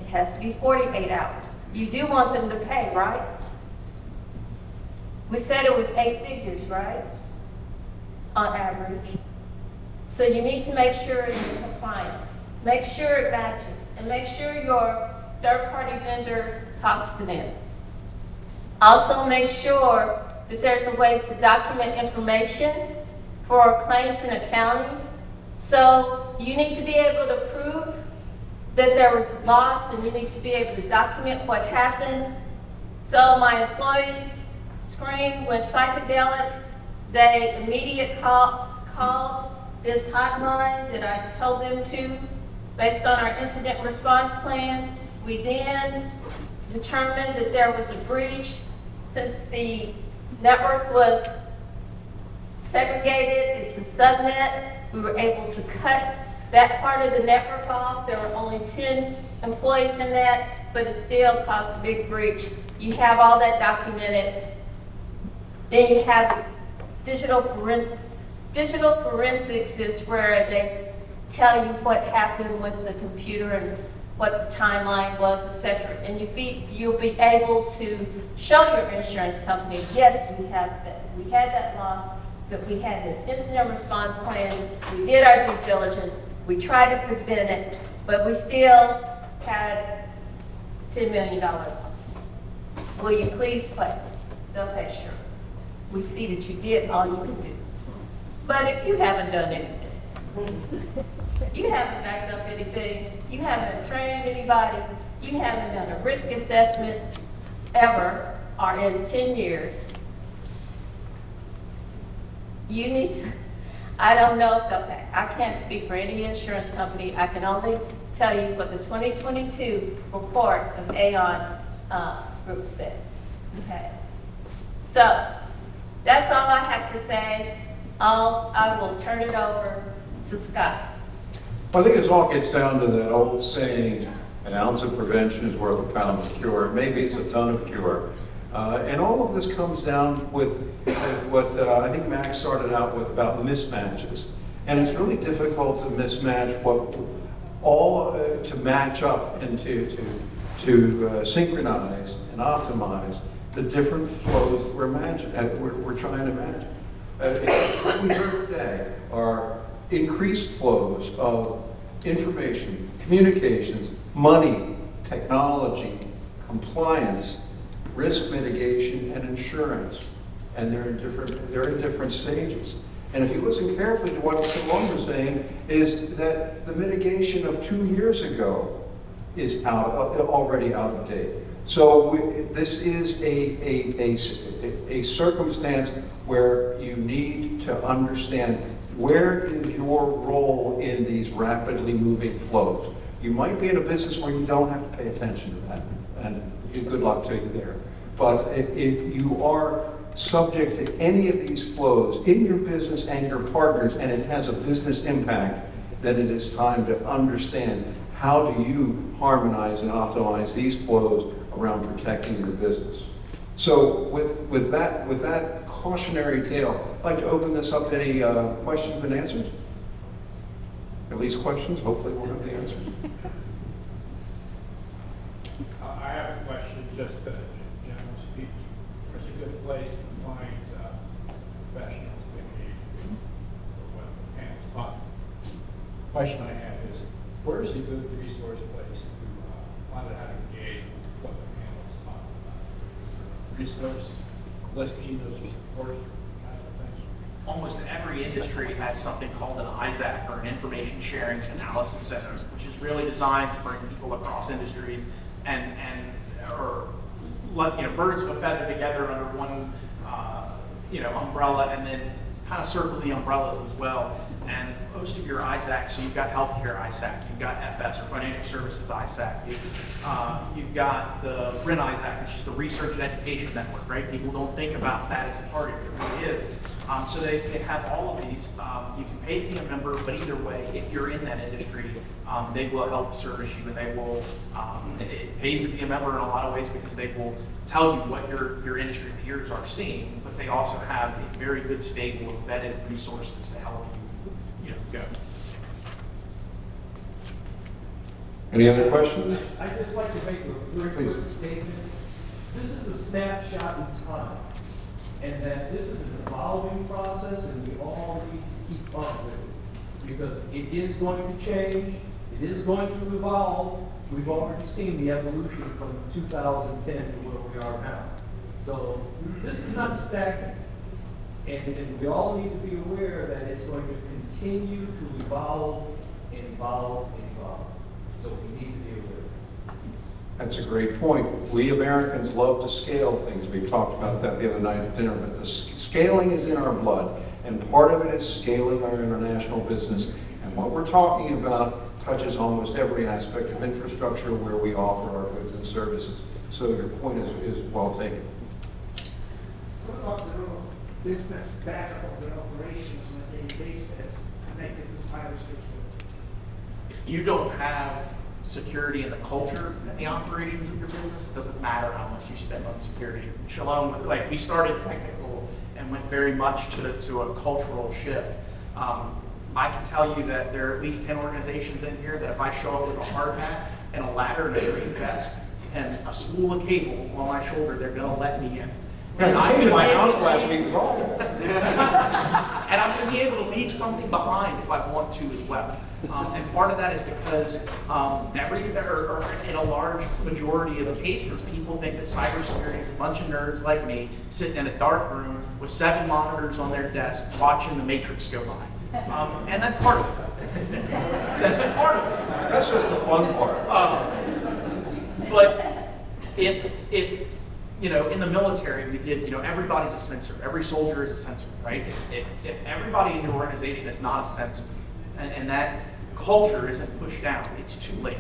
it has to be 48 hours. You do want them to pay, right? We said it was 8 figures, right? On average. So you need to make sure it's in compliance. Make sure it matches. And make sure your third-party vendor talks to them. Also make sure that there's a way to document information for claims and accounting. So you need to be able to prove that there was loss, and you need to be able to document what happened. So my employees screamed, went psychedelic. They immediately called this hotline that I told them to, based on our incident response plan. We then determined that there was a breach. Since the network was segregated, it's a subnet, we were able to cut that part of the network off. There were only 10 employees in that, but it still caused a big breach. You have all that documented. Then you have digital forensics. Digital forensics is where they tell you what happened with the computer and what the timeline was, etc. And you'll be able to show your insurance company, yes, we had that loss, but we had this incident response plan, we did our due diligence, we tried to prevent it, but we still had $10 million loss. Will you please pay? They'll say, sure. We see that you did all you can do. But if you haven't done anything, you haven't backed up anything, you haven't trained anybody, you haven't done a risk assessment ever, or in 10 years, you need, I don't know if they'll pay. I can't speak for any insurance company. I can only tell you what the 2022 report of Aon group said. Okay. So that's all I have to say. I will turn it over to Scott. Well, I think it all gets down to that old saying, an ounce of prevention is worth a pound of cure. Maybe it's a ton of cure. And all of this comes down with what I think Max started out with about mismatches. And it's really difficult to mismatch to match up and to synchronize and optimize the different flows that we're trying to manage. What we heard today are increased flows of information, communications, money, technology, compliance, risk mitigation, and insurance. And they're in different stages. And if you listen carefully to what Shalon was saying, is that the mitigation of 2 years ago is already out of date. So this is a circumstance where you need to understand where is your role in these rapidly moving flows. You might be in a business where you don't have to pay attention to that, and good luck to you there. But if you are subject to any of these flows in your business and your partners, and it has a business impact, then it is time to understand how do you harmonize and optimize these flows around protecting your business. So with that cautionary tale, I'd like to open this up to any questions and answers. At least questions, hopefully we'll have the answers. I have a question, just general speaking. Where's a good place to find professionals to engage with what the panel's talking? Question I have is, where's a good resource place to find out how to engage with what the panel is talking about? Resources, listing of support, kind of thing. Almost every industry has something called an ISAC, or an Information Sharing Analysis Center, which is really designed to bring people across industries or let birds of a feather together under one umbrella, and then kind of circle the umbrellas as well. And most of your ISAC, so you've got healthcare ISAC, you've got FS or financial services ISAC, you've got the RIN ISAC, which is the Research and Education Network, right? People don't think about that as a part of it, it really is. So they have all of these. You can pay to be a member, but either way, if you're in that industry, they will help service you, and they will, it pays to be a member in a lot of ways because they will tell you what your industry peers are seeing, but they also have a very good stable of vetted resources to help you, go. Any other questions? I'd just like to make a very quick statement. This is a snapshot in time, and that this is an evolving process, and we all need to keep up with it. Because it is going to change, it is going to evolve. We've already seen the evolution from 2010 to where we are now. So this is not stagnant. And we all need to be aware that it's going to continue to evolve and evolve and evolve. So we need to be aware. That's a great point. We Americans love to scale things. We've talked about that the other night at dinner, but the scaling is in our blood, and part of it is scaling our international business. And what we're talking about touches almost every aspect of infrastructure where we offer our goods and services. So your point is well taken. What about the real business backup of their operations on a daily basis connected to cybersecurity? If you don't have security in the culture and the operations of your business, it doesn't matter how much you spend on security. Shalon, we started technical and went very much to a cultural shift. I can tell you that there are at least 10 organizations in here that if I show up with a hard hat and a ladder and a green vest and a spool of cable on my shoulder, they're going to let me in. And I came to my house last week with all of them. And I'm going to be able to leave something behind if I want to as well. And part of that is because in a large majority of the cases, people think that cybersecurity is a bunch of nerds like me sitting in a dark room with 7 monitors on their desk watching the Matrix go by. And that's part of it. That's part of it. That's just the fun part. But if in the military, we did, everybody's a sensor. Every soldier is a sensor, right? If everybody in your organization is not a sensor, and that culture isn't pushed down, it's too late,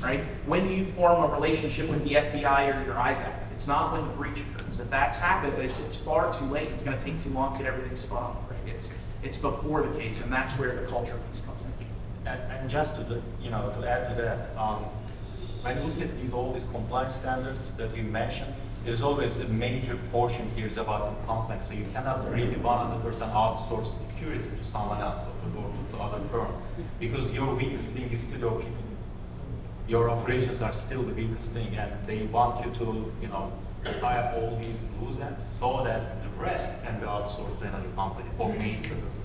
right? When do you form a relationship with the FBI or your ISAC? It's not when the breach occurs. If that's happened, it's far too late. It's going to take too long to get everything spun up, right? It's before the case, and that's where the culture piece comes in. And just to add to that, when you look at all these compliance standards that you mentioned, there's always a major portion here is about the complex. So you cannot really 100% outsource security to someone else or to other firm, because your weakest link is still your people. Your operations are still the weakest thing, and they want you to tie up all these loose ends so that the rest can be outsourced to another company for maintenance,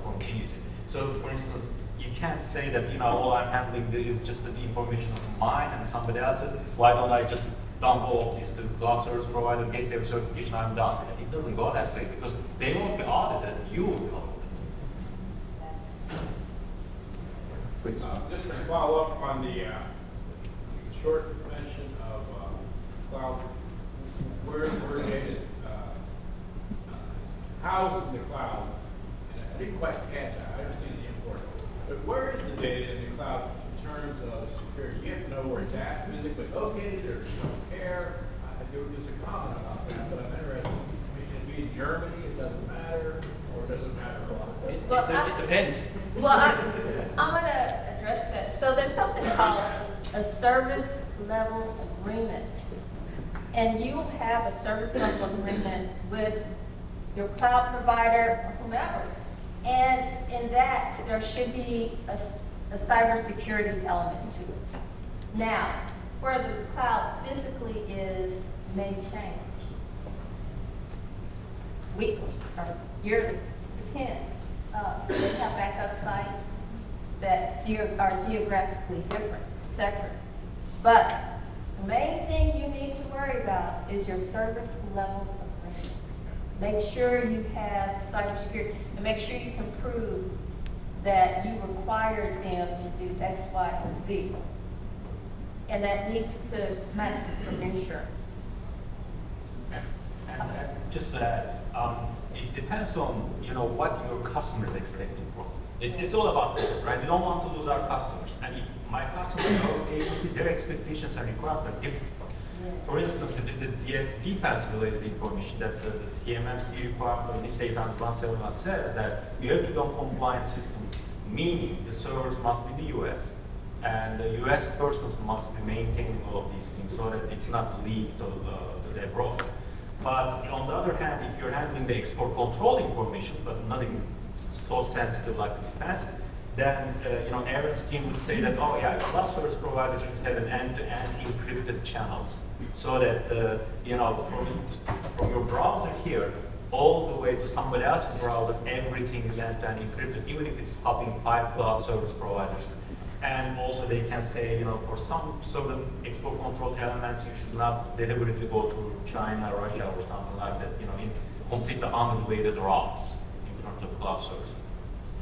continuity. So, for instance, you can't say that all I'm handling is just the information of mine and somebody else's. Why don't I just dump all of this to the cloud service provider, get their certification, I'm done. It doesn't go that way because they won't be audited, you will be audited. Please. Just to follow up on the short mention of cloud, where data is housed in the cloud. And I didn't quite catch that. I understand the import. But where is the data in the cloud in terms of security? You have to know where it's at, physically located, or you don't care. There was a comment about that, but I'm interested. I mean, can it be in Germany? It doesn't matter, or does it matter a lot? It depends. Well, I'm going to address that. So there's something called a service level agreement. And you have a service level agreement with your cloud provider or whomever. And in that, there should be a cybersecurity element to it. Now, where the cloud physically is may change. Weekly or yearly, depends. They have backup sites that are geographically different, separate. But the main thing you need to worry about is your service level agreement. Make sure you have cybersecurity, and make sure you can prove that you required them to do X, Y, and Z. And that needs to match from insurance. And just that, it depends on what your customer is expecting from. It's all about that, right? We don't want to lose our customers, and if my customers or agency, their expectations and requirements are different. For instance, if it's a defense-related information that the CMMC requirement of NIST 800-171 says that you have to do a compliant system, meaning the servers must be in the US, and the US persons must be maintaining all of these things so that it's not leaked to the abroad. But on the other hand, if you're handling the export control information, but nothing so sensitive like the defense, then Erdem's team would say that, oh yeah, cloud service provider should have an end-to-end encrypted channels, so that from your browser here all the way to somebody else's browser, everything is end-to-end encrypted, even if it's hopping 5 cloud service providers. And also they can say, for some certain export control elements, you should not deliberately go to China, Russia, or something like that, in completely unrelated routes in terms of cloud service.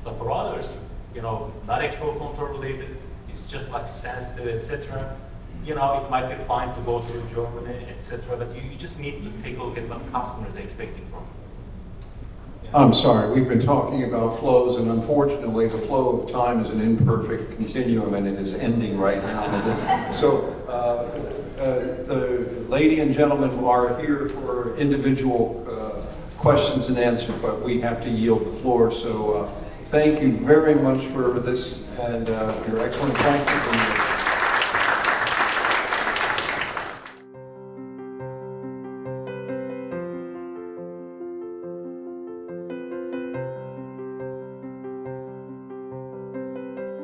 But for others, not export control related, it's just like sensitive, etc. It might be fine to go to Germany, etc. But you just need to take a look at what customers are expecting from you. I'm sorry, we've been talking about flows, and unfortunately, the flow of time is an imperfect continuum, and it is ending right now. So, the lady and gentleman are here for individual questions and answers, but we have to yield the floor. So, thank you very much for this, and your excellent practice.